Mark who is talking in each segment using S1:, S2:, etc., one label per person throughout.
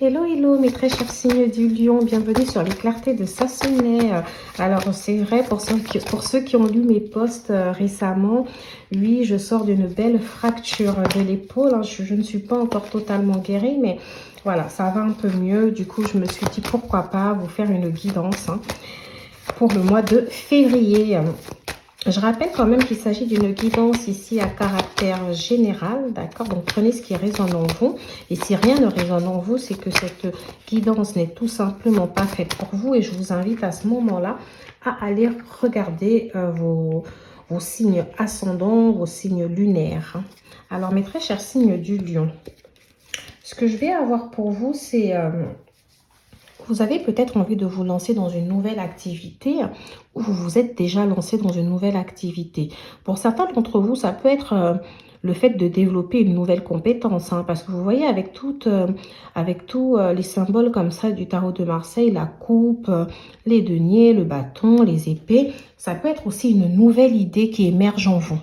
S1: Hello, hello mes très chers signes du lion, bienvenue sur les clartés de Sassonet. Alors c'est vrai pour ceux qui ont lu mes posts récemment, oui je sors d'une belle fracture de l'épaule, hein. Je ne suis pas encore totalement guérie mais voilà ça va un peu mieux, du coup je me suis dit pourquoi pas vous faire une guidance hein, pour le mois de février. Je rappelle quand même qu'il s'agit d'une guidance ici à caractère général, d'accord? Donc, prenez ce qui résonne en vous. Et si rien ne résonne en vous, c'est que cette guidance n'est tout simplement pas faite pour vous. Et je vous invite à ce moment-là à aller regarder vos signes ascendants, vos signes lunaires. Alors, mes très chers signes du lion, ce que je vais avoir pour vous, c'est... vous avez peut-être envie de vous lancer dans une nouvelle activité ou vous vous êtes déjà lancé dans une nouvelle activité. Pour certains d'entre vous, ça peut être le fait de développer une nouvelle compétence. Hein, parce que vous voyez, avec tous les symboles comme ça du tarot de Marseille, la coupe, les deniers, le bâton, les épées, ça peut être aussi une nouvelle idée qui émerge en vous.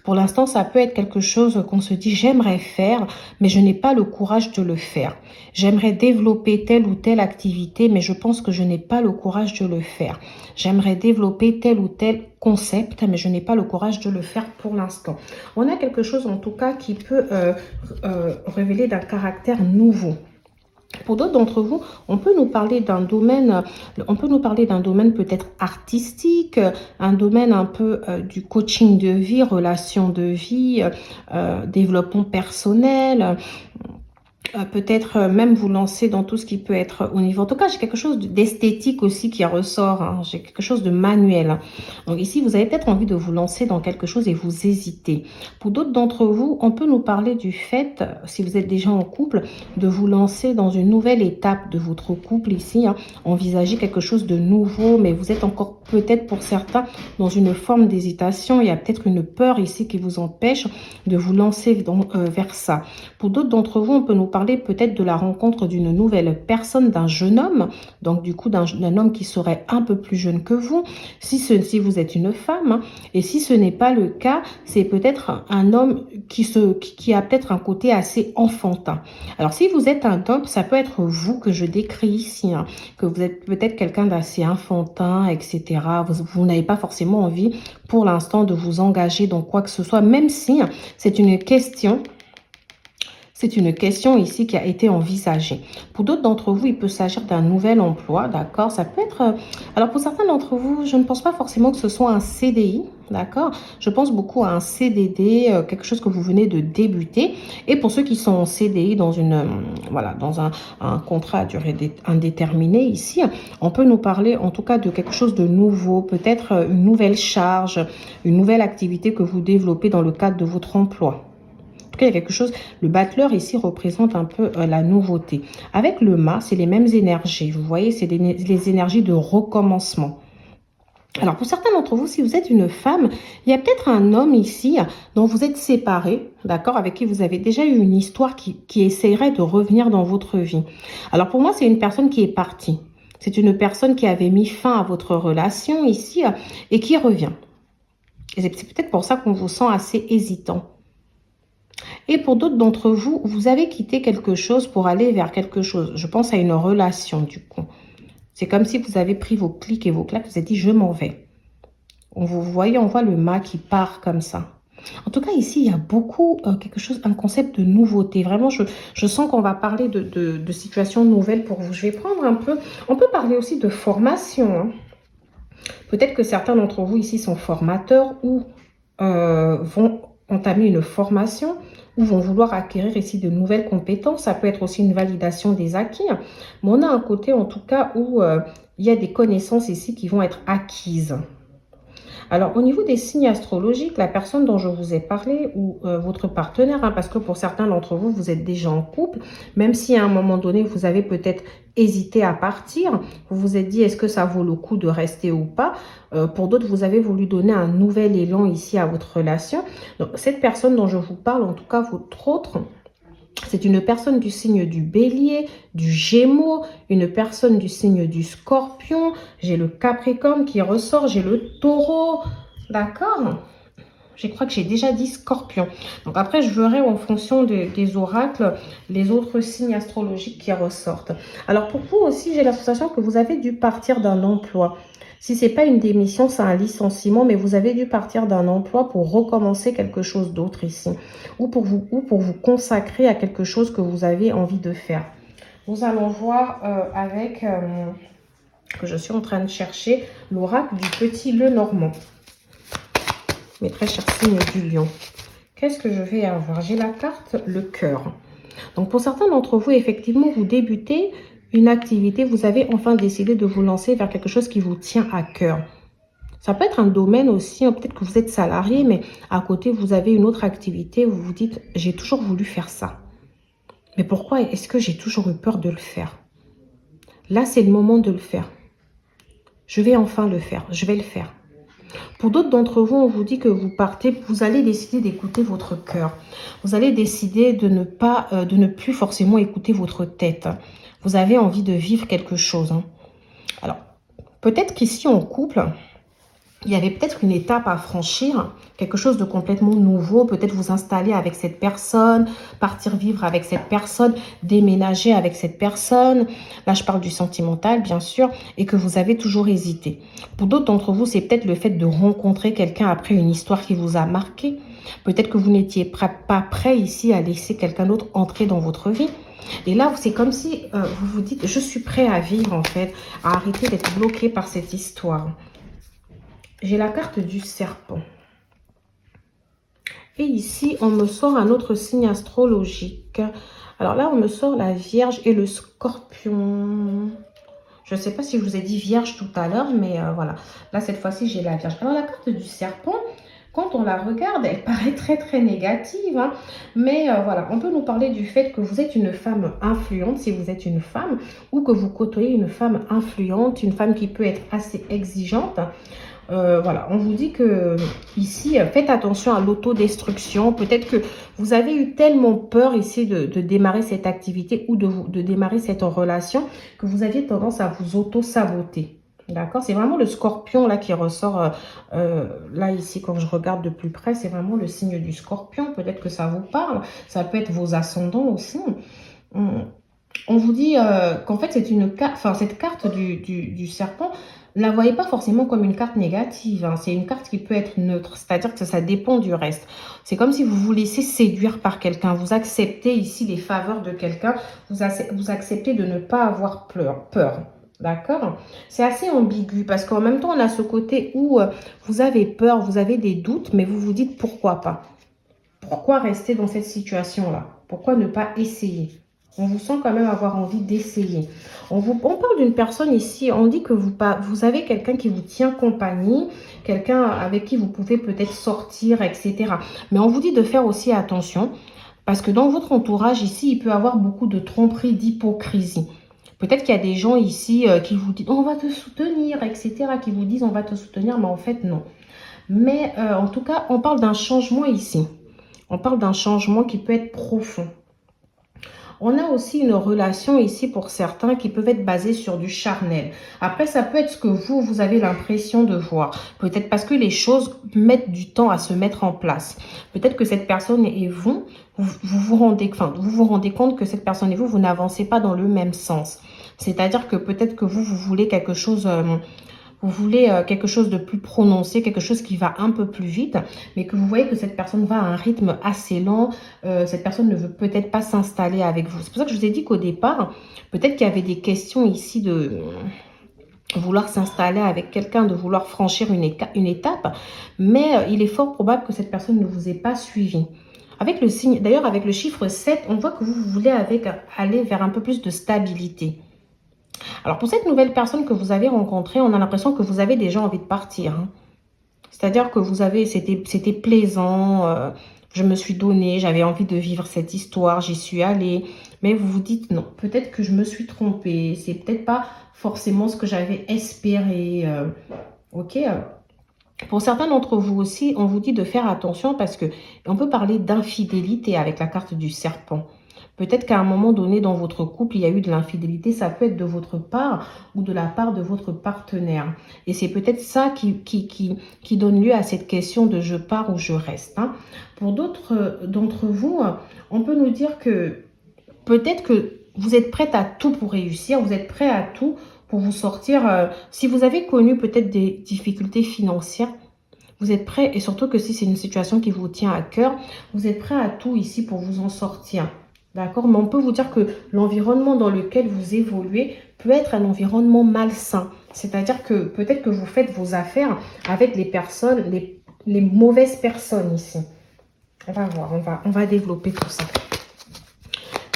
S1: Pour l'instant, ça peut être quelque chose qu'on se dit « j'aimerais faire, mais je n'ai pas le courage de le faire. J'aimerais développer telle ou telle activité, mais je pense que je n'ai pas le courage de le faire. J'aimerais développer tel ou tel concept, mais je n'ai pas le courage de le faire pour l'instant. » On a quelque chose en tout cas qui peut révéler d'un caractère nouveau. Pour d'autres d'entre vous, on peut nous parler d'un domaine, peut-être artistique, un domaine un peu du coaching de vie, relation de vie, développement personnel. Peut-être même vous lancer dans tout ce qui peut être au niveau... En tout cas, j'ai quelque chose d'esthétique aussi qui ressort. Hein. J'ai quelque chose de manuel. Hein. Donc ici, vous avez peut-être envie de vous lancer dans quelque chose et vous hésitez. Pour d'autres d'entre vous, on peut nous parler du fait, si vous êtes déjà en couple, de vous lancer dans une nouvelle étape de votre couple ici. Hein. Envisager quelque chose de nouveau, mais vous êtes encore peut-être pour certains dans une forme d'hésitation. Il y a peut-être une peur ici qui vous empêche de vous lancer vers ça. Pour d'autres d'entre vous, on peut nous parler peut-être de la rencontre d'une nouvelle personne, d'un jeune homme, donc du coup d'un homme qui serait un peu plus jeune que vous, si vous êtes une femme, hein, et si ce n'est pas le cas, c'est peut-être un homme qui a peut-être un côté assez enfantin. Alors si vous êtes un homme, ça peut être vous que je décris ici, hein, que vous êtes peut-être quelqu'un d'assez enfantin, etc. Vous n'avez pas forcément envie pour l'instant de vous engager dans quoi que ce soit, même si c'est une question... C'est une question ici qui a été envisagée. Pour d'autres d'entre vous, il peut s'agir d'un nouvel emploi, d'accord? Ça peut être... Alors, pour certains d'entre vous, je ne pense pas forcément que ce soit un CDI, d'accord? Je pense beaucoup à un CDD, quelque chose que vous venez de débuter. Et pour ceux qui sont en CDI dans un contrat à durée indéterminée, ici, on peut nous parler en tout cas de quelque chose de nouveau, peut-être une nouvelle charge, une nouvelle activité que vous développez dans le cadre de votre emploi. En tout cas, il y a quelque chose, le battleur ici représente un peu la nouveauté. Avec le mât, c'est les mêmes énergies. Vous voyez, c'est les énergies de recommencement. Alors, pour certains d'entre vous, si vous êtes une femme, il y a peut-être un homme ici dont vous êtes séparés, d'accord, avec qui vous avez déjà eu une histoire qui essaierait de revenir dans votre vie. Alors, pour moi, c'est une personne qui est partie. C'est une personne qui avait mis fin à votre relation ici et qui revient. Et c'est peut-être pour ça qu'on vous sent assez hésitant. Et pour d'autres d'entre vous, vous avez quitté quelque chose pour aller vers quelque chose. Je pense à une relation du coup. C'est comme si vous avez pris vos clics et vos claques, vous avez dit je m'en vais. Vous voyez, on voit le mât qui part comme ça. En tout cas, ici, il y a beaucoup un concept de nouveauté. Vraiment, je sens qu'on va parler de situations nouvelles pour vous. Je vais prendre un peu... On peut parler aussi de formation. Hein. Peut-être que certains d'entre vous ici sont formateurs ou vont entamer une formation ou vont vouloir acquérir ici de nouvelles compétences. Ça peut être aussi une validation des acquis. Mais on a un côté en tout cas où il y a des connaissances ici qui vont être acquises. Alors, au niveau des signes astrologiques, la personne dont je vous ai parlé ou votre partenaire, hein, parce que pour certains d'entre vous, vous êtes déjà en couple, même si à un moment donné, vous avez peut-être hésité à partir, vous vous êtes dit, est-ce que ça vaut le coup de rester ou pas? Pour d'autres, vous avez voulu donner un nouvel élan ici à votre relation. Donc, cette personne dont je vous parle, en tout cas, votre autre... C'est une personne du signe du bélier, du gémeaux, une personne du signe du scorpion. J'ai le capricorne qui ressort, j'ai le taureau. D'accord? Je crois que j'ai déjà dit Scorpion. Donc après, je verrai en fonction des oracles les autres signes astrologiques qui ressortent. Alors pour vous aussi, j'ai l'impression que vous avez dû partir d'un emploi. Si ce n'est pas une démission, c'est un licenciement, mais vous avez dû partir d'un emploi pour recommencer quelque chose d'autre ici. Ou pour vous consacrer à quelque chose que vous avez envie de faire. Nous allons voir que je suis en train de chercher l'oracle du petit Lenormand. Mes très chers signes du lion. Qu'est-ce que je vais avoir? J'ai la carte le cœur. Donc pour certains d'entre vous, effectivement, vous débutez une activité, vous avez enfin décidé de vous lancer vers quelque chose qui vous tient à cœur. Ça peut être un domaine aussi, hein, peut-être que vous êtes salarié, mais à côté, vous avez une autre activité, vous vous dites, j'ai toujours voulu faire ça. Mais pourquoi est-ce que j'ai toujours eu peur de le faire? Là, c'est le moment de le faire. Je vais enfin le faire, je vais le faire. Pour d'autres d'entre vous, on vous dit que vous partez, vous allez décider d'écouter votre cœur. Vous allez décider de ne plus forcément écouter votre tête. Vous avez envie de vivre quelque chose. Alors, peut-être qu'ici en couple, il y avait peut-être une étape à franchir, quelque chose de complètement nouveau, peut-être vous installer avec cette personne, partir vivre avec cette personne, déménager avec cette personne. Là, je parle du sentimental, bien sûr, et que vous avez toujours hésité. Pour d'autres d'entre vous, c'est peut-être le fait de rencontrer quelqu'un après une histoire qui vous a marqué. Peut-être que vous n'étiez pas prêt ici à laisser quelqu'un d'autre entrer dans votre vie. Et là, c'est comme si vous vous dites, je suis prêt à vivre en fait, à arrêter d'être bloqué par cette histoire. J'ai la carte du serpent. Et ici, on me sort un autre signe astrologique. Alors là, on me sort la Vierge et le Scorpion. Je ne sais pas si je vous ai dit Vierge tout à l'heure, mais voilà. Là, cette fois-ci, j'ai la Vierge. Alors, la carte du serpent, quand on la regarde, elle paraît très, très négative. Hein, mais voilà, on peut nous parler du fait que vous êtes une femme influente, si vous êtes une femme, ou que vous côtoyez une femme influente, une femme qui peut être assez exigeante. Voilà, on vous dit que ici, faites attention à l'autodestruction. Peut-être que vous avez eu tellement peur ici de démarrer cette activité ou de démarrer cette relation que vous aviez tendance à vous auto-saboter. D'accord? C'est vraiment le scorpion là qui ressort là ici quand je regarde de plus près. C'est vraiment le signe du scorpion. Peut-être que ça vous parle. Ça peut être vos ascendants aussi. On vous dit qu'en fait, c'est une carte, enfin, cette carte du serpent, ne la voyez pas forcément comme une carte négative. Hein. C'est une carte qui peut être neutre, c'est-à-dire que ça dépend du reste. C'est comme si vous vous laissez séduire par quelqu'un. Vous acceptez ici les faveurs de quelqu'un. Vous acceptez de ne pas avoir peur. D'accord? C'est assez ambigu parce qu'en même temps, on a ce côté où vous avez peur, vous avez des doutes, mais vous vous dites pourquoi pas? Pourquoi rester dans cette situation-là? Pourquoi ne pas essayer? On vous sent quand même avoir envie d'essayer. On parle d'une personne ici, on dit que vous avez quelqu'un qui vous tient compagnie, quelqu'un avec qui vous pouvez peut-être sortir, etc. Mais on vous dit de faire aussi attention, parce que dans votre entourage ici, il peut y avoir beaucoup de tromperie, d'hypocrisie. Peut-être qu'il y a des gens ici qui vous disent on va te soutenir, etc. Qui vous disent on va te soutenir, mais en fait non. Mais en tout cas, on parle d'un changement ici. On parle d'un changement qui peut être profond. On a aussi une relation ici pour certains qui peuvent être basées sur du charnel. Après, ça peut être ce que vous avez l'impression de voir. Peut-être parce que les choses mettent du temps à se mettre en place. Peut-être que cette personne et vous vous rendez compte que cette personne et vous n'avancez pas dans le même sens. C'est-à-dire que peut-être que vous voulez quelque chose... vous voulez quelque chose de plus prononcé, quelque chose qui va un peu plus vite, mais que vous voyez que cette personne va à un rythme assez lent, cette personne ne veut peut-être pas s'installer avec vous. C'est pour ça que je vous ai dit qu'au départ, peut-être qu'il y avait des questions ici de vouloir s'installer avec quelqu'un, de vouloir franchir une étape, mais il est fort probable que cette personne ne vous ait pas suivi. Avec le signe, d'ailleurs avec le chiffre 7, on voit que vous voulez aller vers un peu plus de stabilité. Alors, pour cette nouvelle personne que vous avez rencontrée, on a l'impression que vous avez déjà envie de partir. Hein. C'est-à-dire que c'était plaisant, je me suis donnée, j'avais envie de vivre cette histoire, j'y suis allée. Mais vous vous dites non, peut-être que je me suis trompée, c'est peut-être pas forcément ce que j'avais espéré. Ok. Pour certains d'entre vous aussi, on vous dit de faire attention parce que on peut parler d'infidélité avec la carte du serpent. Peut-être qu'à un moment donné dans votre couple, il y a eu de l'infidélité. Ça peut être de votre part ou de la part de votre partenaire. Et c'est peut-être ça qui donne lieu à cette question de je pars ou je reste. Hein. Pour d'autres d'entre vous, on peut nous dire que peut-être que vous êtes prête à tout pour réussir. Vous êtes prêt à tout pour vous sortir. Si vous avez connu peut-être des difficultés financières, vous êtes prêt, et surtout que si c'est une situation qui vous tient à cœur, vous êtes prêt à tout ici pour vous en sortir. D'accord? Mais on peut vous dire que l'environnement dans lequel vous évoluez peut être un environnement malsain. C'est-à-dire que peut-être que vous faites vos affaires avec les personnes, les mauvaises personnes ici. On va voir, on va développer tout ça.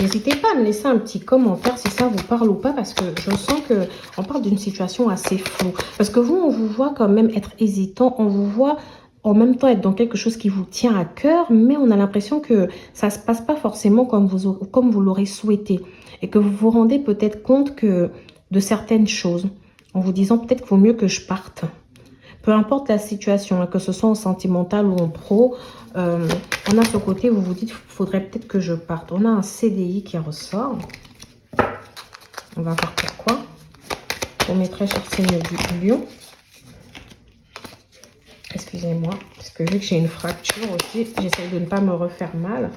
S1: N'hésitez pas à me laisser un petit commentaire si ça vous parle ou pas, parce que je sens qu'on parle d'une situation assez floue. Parce que vous, on vous voit quand même être hésitant, on vous voit en même temps être dans quelque chose qui vous tient à cœur, mais on a l'impression que ça ne se passe pas forcément comme vous l'aurez souhaité. Et que vous vous rendez peut-être compte de certaines choses, en vous disant peut-être qu'il vaut mieux que je parte. Peu importe la situation, hein, que ce soit en sentimental ou en pro, on a ce côté où vous vous dites, il faudrait peut-être que je parte. On a un CDI qui ressort. On va voir pourquoi. Pour mes très chers signes du lion. Excusez-moi, parce que vu que j'ai une fracture aussi, j'essaie de ne pas me refaire mal.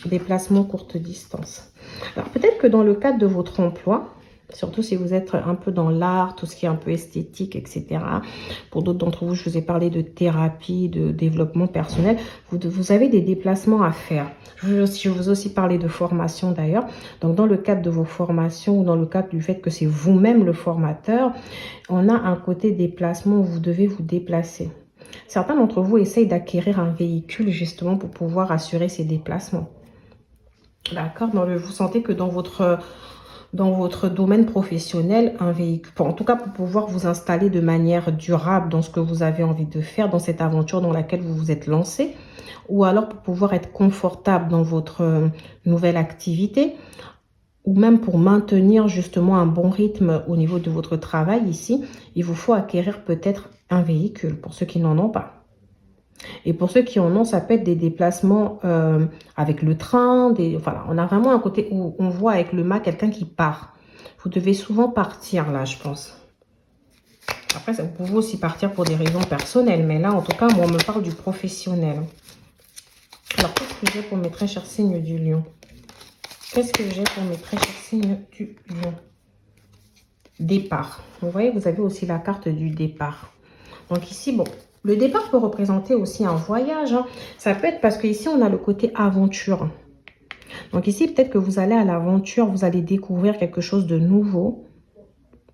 S1: Déplacement courte distance. Alors peut-être que dans le cadre de votre emploi, surtout si vous êtes un peu dans l'art, tout ce qui est un peu esthétique, etc. Pour d'autres d'entre vous, je vous ai parlé de thérapie, de développement personnel. Vous avez des déplacements à faire. Je vous ai aussi parlé de formation d'ailleurs. Donc, dans le cadre de vos formations ou dans le cadre du fait que c'est vous-même le formateur, on a un côté déplacement où vous devez vous déplacer. Certains d'entre vous essayent d'acquérir un véhicule justement pour pouvoir assurer ces déplacements. D'accord? Vous sentez que dans votre domaine professionnel, un véhicule, en tout cas pour pouvoir vous installer de manière durable dans ce que vous avez envie de faire, dans cette aventure dans laquelle vous vous êtes lancé, ou alors pour pouvoir être confortable dans votre nouvelle activité, ou même pour maintenir justement un bon rythme au niveau de votre travail ici, il vous faut acquérir peut-être un véhicule pour ceux qui n'en ont pas. Et pour ceux qui en ont, ça peut être des déplacements avec le train. Voilà, on a vraiment un côté où on voit avec le mât quelqu'un qui part. Vous devez souvent partir là, je pense. Après, vous pouvez aussi partir pour des raisons personnelles. Mais là, en tout cas, moi, on me parle du professionnel. Alors, qu'est-ce que j'ai pour mes très chers signes du lion? Qu'est-ce que j'ai pour mes très chers signes du lion? Départ. Vous voyez, vous avez aussi la carte du départ. Donc ici, bon... Le départ peut représenter aussi un voyage. Hein. Ça peut être parce qu'ici, on a le côté aventure. Donc ici, peut-être que vous allez à l'aventure, vous allez découvrir quelque chose de nouveau.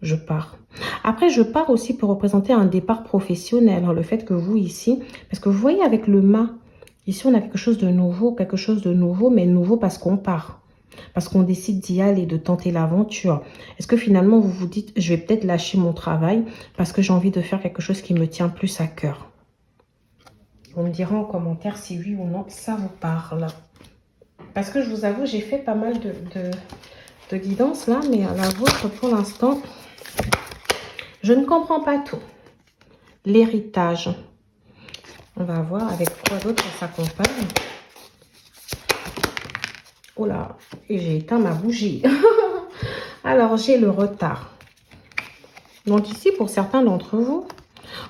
S1: Je pars. Après, je pars aussi peut représenter un départ professionnel. Hein, le fait que vous ici, parce que vous voyez avec le mât, ici, on a quelque chose de nouveau, mais nouveau parce qu'on part. Parce qu'on décide d'y aller, de tenter l'aventure. Est-ce que finalement, vous vous dites, je vais peut-être lâcher mon travail parce que j'ai envie de faire quelque chose qui me tient plus à cœur? Vous me direz en commentaire si oui ou non ça vous parle. Parce que je vous avoue, j'ai fait pas mal de guidance là, mais la vôtre, pour l'instant, je ne comprends pas tout. L'héritage. On va voir avec quoi d'autre ça s'accompagne. Oh là, et j'ai éteint ma bougie. Alors, j'ai le retard. Donc ici, pour certains d'entre vous,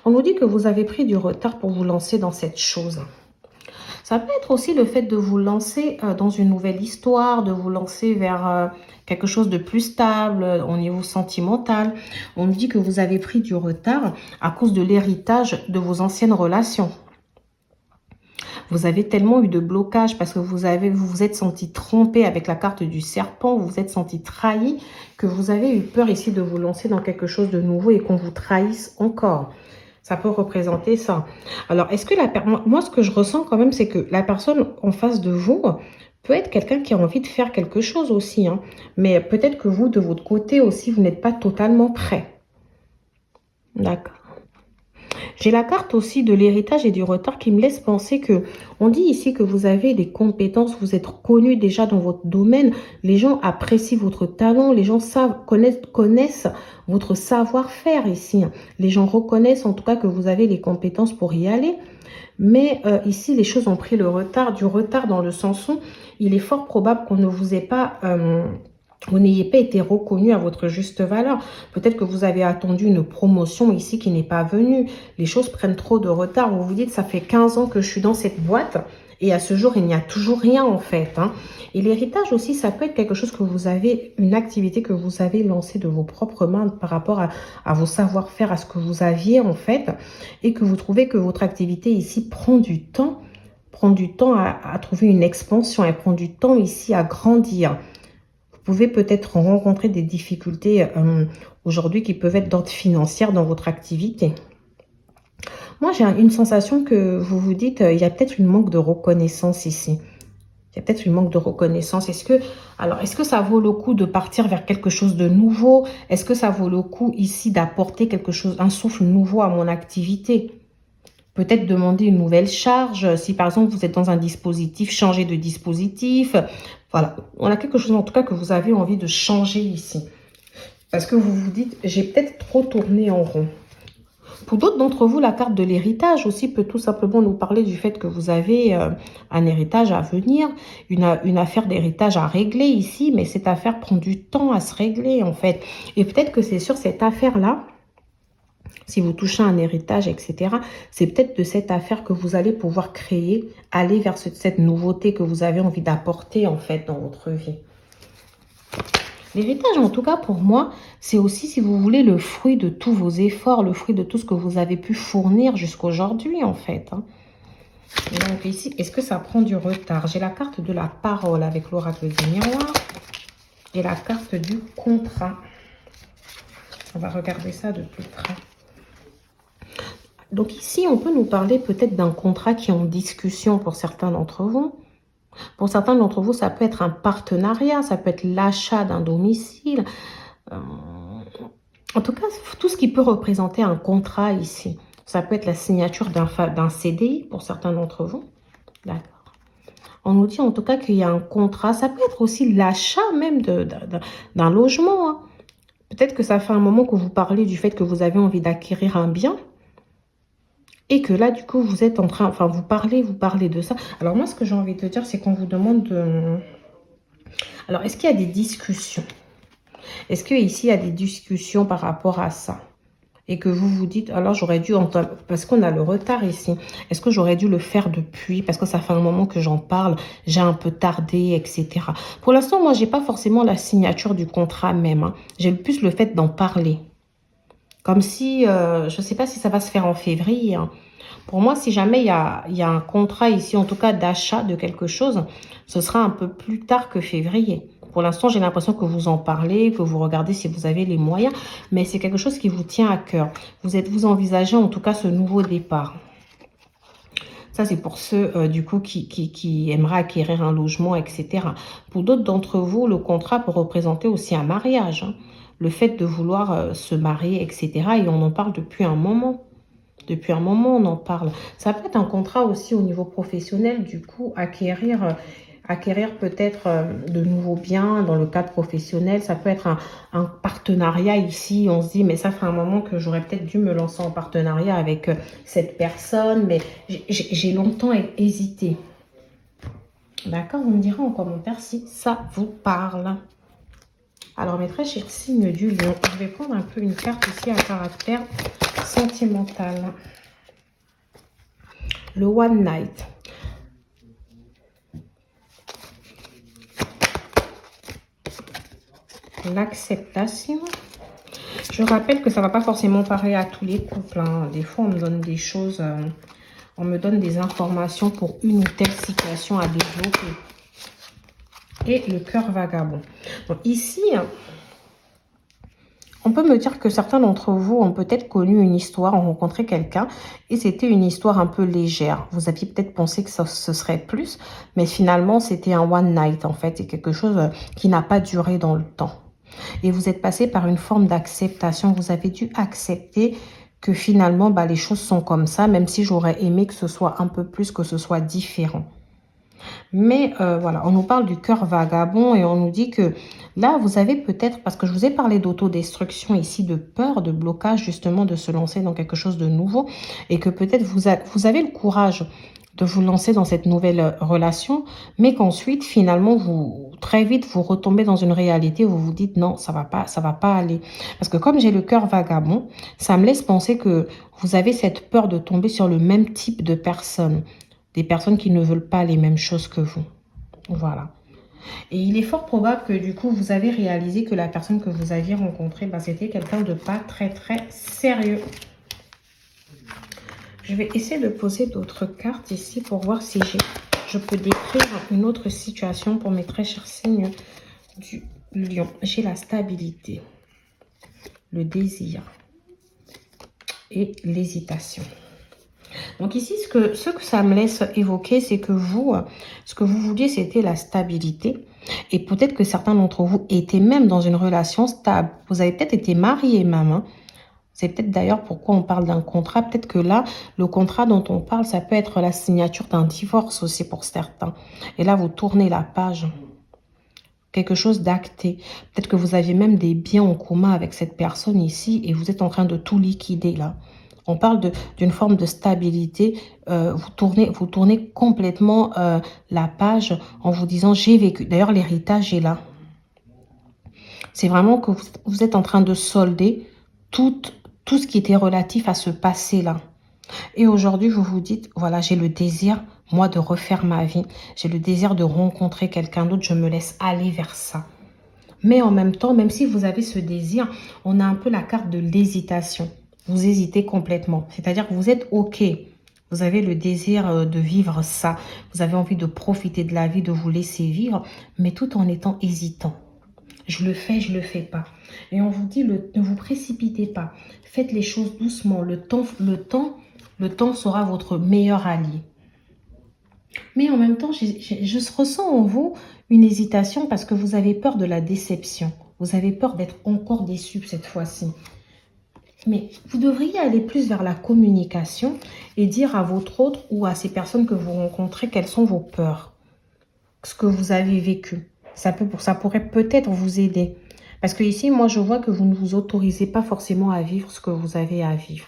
S1: on nous dit que vous avez pris du retard pour vous lancer dans cette chose. Ça peut être aussi le fait de vous lancer dans une nouvelle histoire, de vous lancer vers quelque chose de plus stable au niveau sentimental. On nous dit que vous avez pris du retard à cause de l'héritage de vos anciennes relations. Vous avez tellement eu de blocage parce que vous vous êtes senti trompé avec la carte du serpent, vous vous êtes senti trahi, que vous avez eu peur ici de vous lancer dans quelque chose de nouveau et qu'on vous trahisse encore. Ça peut représenter ça. Alors, est-ce que moi, ce que je ressens quand même, c'est que la personne en face de vous peut être quelqu'un qui a envie de faire quelque chose aussi. Hein. Mais peut-être que vous, de votre côté aussi, vous n'êtes pas totalement prêt. D'accord. J'ai la carte aussi de l'héritage et du retard qui me laisse penser que, on dit ici que vous avez des compétences, vous êtes connu déjà dans votre domaine, les gens apprécient votre talent, les gens savent, connaissent votre savoir-faire ici. Les gens reconnaissent en tout cas que vous avez les compétences pour y aller. Mais ici, les choses ont pris du retard dans le sens où il est fort probable qu'on ne vous ait pas... vous n'ayez pas été reconnu à votre juste valeur. Peut-être que vous avez attendu une promotion ici qui n'est pas venue. Les choses prennent trop de retard. Vous vous dites, ça fait 15 ans que je suis dans cette boîte et à ce jour, il n'y a toujours rien en fait. Et l'héritage aussi, ça peut être quelque chose que vous avez, une activité que vous avez lancée de vos propres mains par rapport à vos savoir-faire, à ce que vous aviez en fait, et que vous trouvez que votre activité ici prend du temps à trouver une expansion, elle prend du temps ici à grandir. Vous pouvez peut-être rencontrer des difficultés aujourd'hui qui peuvent être d'ordre financier dans votre activité. Moi, j'ai une sensation que vous vous dites, il y a peut-être une manque de reconnaissance ici. Il y a peut-être une manque de reconnaissance. Est-ce que ça vaut le coup de partir vers quelque chose de nouveau? Est-ce que ça vaut le coup ici d'apporter quelque chose, un souffle nouveau à mon activité? Peut-être demander une nouvelle charge. Si par exemple vous êtes dans un dispositif, changer de dispositif. Voilà, on a quelque chose en tout cas que vous avez envie de changer ici. Parce que vous vous dites, j'ai peut-être trop tourné en rond. Pour d'autres d'entre vous, la carte de l'héritage aussi peut tout simplement nous parler du fait que vous avez un héritage à venir, une affaire d'héritage à régler ici, mais cette affaire prend du temps à se régler en fait. Et peut-être que c'est sur cette affaire-là, si vous touchez un héritage, etc., c'est peut-être de cette affaire que vous allez pouvoir créer, aller vers cette nouveauté que vous avez envie d'apporter en fait dans votre vie. L'héritage, en tout cas pour moi, c'est aussi, si vous voulez, le fruit de tous vos efforts, le fruit de tout ce que vous avez pu fournir jusqu'aujourd'hui en fait. Donc ici, est-ce que ça prend du retard? J'ai la carte de la parole avec l'oracle du miroir et la carte du contrat. On va regarder ça de plus près. Donc ici, on peut nous parler peut-être d'un contrat qui est en discussion pour certains d'entre vous. Pour certains d'entre vous, ça peut être un partenariat, ça peut être l'achat d'un domicile. En tout cas, tout ce qui peut représenter un contrat ici. Ça peut être la signature d'un CDI pour certains d'entre vous. D'accord. On nous dit en tout cas qu'il y a un contrat. Ça peut être aussi l'achat même d'un logement. Peut-être que ça fait un moment que vous parlez du fait que vous avez envie d'acquérir un bien. Et que là, du coup, vous êtes en train... Enfin, vous parlez de ça. Alors moi, ce que j'ai envie de dire, c'est qu'on vous demande de... Alors, est-ce qu'il y a des discussions? Est-ce qu'ici, il y a des discussions par rapport à ça? Et que vous vous dites, alors j'aurais dû... Parce qu'on a le retard ici. Est-ce que j'aurais dû le faire depuis? Parce que ça fait un moment que j'en parle. J'ai un peu tardé, etc. Pour l'instant, moi, j'ai pas forcément la signature du contrat même. J'ai plus le fait d'en parler. Comme si, je ne sais pas si ça va se faire en février. Pour moi, si jamais il y a un contrat ici, en tout cas d'achat de quelque chose, ce sera un peu plus tard que février. Pour l'instant, j'ai l'impression que vous en parlez, que vous regardez si vous avez les moyens, mais c'est quelque chose qui vous tient à cœur. Vous envisagez en tout cas ce nouveau départ. Ça, c'est pour ceux, du coup, qui aimeraient acquérir un logement, etc. Pour d'autres d'entre vous, le contrat peut représenter aussi un mariage. Le fait de vouloir se marier, etc. Et on en parle depuis un moment. Depuis un moment, on en parle. Ça peut être un contrat aussi au niveau professionnel, du coup, acquérir peut-être de nouveaux biens dans le cadre professionnel. Ça peut être un partenariat ici. On se dit, mais ça fait un moment que j'aurais peut-être dû me lancer en partenariat avec cette personne, mais j'ai longtemps hésité. D'accord, vous me direz en commentaire si ça vous parle. Alors, mes très chers signes du lion, je vais prendre un peu une carte ici à caractère sentimental. Le One Night. L'acceptation. Je rappelle que ça ne va pas forcément parler à tous les couples. Des fois, on me donne des choses, on me donne des informations pour une ou telle situation à développer. Et le cœur vagabond. Donc ici, on peut me dire que certains d'entre vous ont peut-être connu une histoire, ont rencontré quelqu'un et c'était une histoire un peu légère. Vous aviez peut-être pensé que ce serait plus, mais finalement c'était un one night en fait. C'est quelque chose qui n'a pas duré dans le temps. Et vous êtes passé par une forme d'acceptation. Vous avez dû accepter que finalement, bah, les choses sont comme ça, même si j'aurais aimé que ce soit un peu plus, que ce soit différent. Mais voilà, on nous parle du cœur vagabond et on nous dit que là, vous avez peut-être, parce que je vous ai parlé d'autodestruction ici, de peur, de blocage justement, de se lancer dans quelque chose de nouveau et que peut-être vous avez le courage de vous lancer dans cette nouvelle relation, mais qu'ensuite, finalement, très vite, vous retombez dans une réalité où vous vous dites non, ça va pas aller. Parce que comme j'ai le cœur vagabond, ça me laisse penser que vous avez cette peur de tomber sur le même type de personne. Des personnes qui ne veulent pas les mêmes choses que vous. Voilà. Et il est fort probable que du coup, vous avez réalisé que la personne que vous aviez rencontrée, bah, c'était quelqu'un de pas très sérieux. Je vais essayer de poser d'autres cartes ici pour voir si je peux décrire une autre situation pour mes très chers signes du lion. J'ai la stabilité, le désir et l'hésitation. Donc ici, ce que ça me laisse évoquer, c'est que vous, ce que vous vouliez, c'était la stabilité. Et peut-être que certains d'entre vous étaient même dans une relation stable. Vous avez peut-être été mariés même. Hein. C'est peut-être d'ailleurs pourquoi on parle d'un contrat. Peut-être que là, le contrat dont on parle, ça peut être la signature d'un divorce aussi pour certains. Et là, vous tournez la page. Quelque chose d'acté. Peut-être que vous aviez même des biens en commun avec cette personne ici et vous êtes en train de tout liquider là. On parle d'une forme de stabilité. Vous tournez complètement la page en vous disant j'ai vécu. D'ailleurs, l'héritage est là. C'est vraiment que vous êtes en train de solder tout ce qui était relatif à ce passé-là. Et aujourd'hui, vous vous dites, voilà, j'ai le désir, moi, de refaire ma vie. J'ai le désir de rencontrer quelqu'un d'autre. Je me laisse aller vers ça. Mais en même temps, même si vous avez ce désir, on a un peu la carte de l'hésitation. Vous hésitez complètement. C'est-à-dire que vous êtes OK. Vous avez le désir de vivre ça. Vous avez envie de profiter de la vie, de vous laisser vivre, mais tout en étant hésitant. Je le fais, je le fais pas. Et on vous dit, ne vous précipitez pas. Faites les choses doucement. Le temps sera votre meilleur allié. Mais en même temps, je ressens en vous une hésitation parce que vous avez peur de la déception. Vous avez peur d'être encore déçu cette fois-ci. Mais vous devriez aller plus vers la communication et dire à votre autre ou à ces personnes que vous rencontrez quelles sont vos peurs. Ce que vous avez vécu. Ça pourrait peut-être vous aider. Parce que ici, moi, je vois que vous ne vous autorisez pas forcément à vivre ce que vous avez à vivre.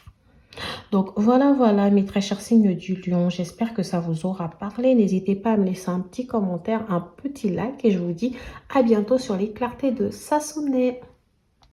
S1: Donc voilà, mes très chers signes du lion. J'espère que ça vous aura parlé. N'hésitez pas à me laisser un petit commentaire, un petit like. Et je vous dis à bientôt sur les clartés de Sassonet.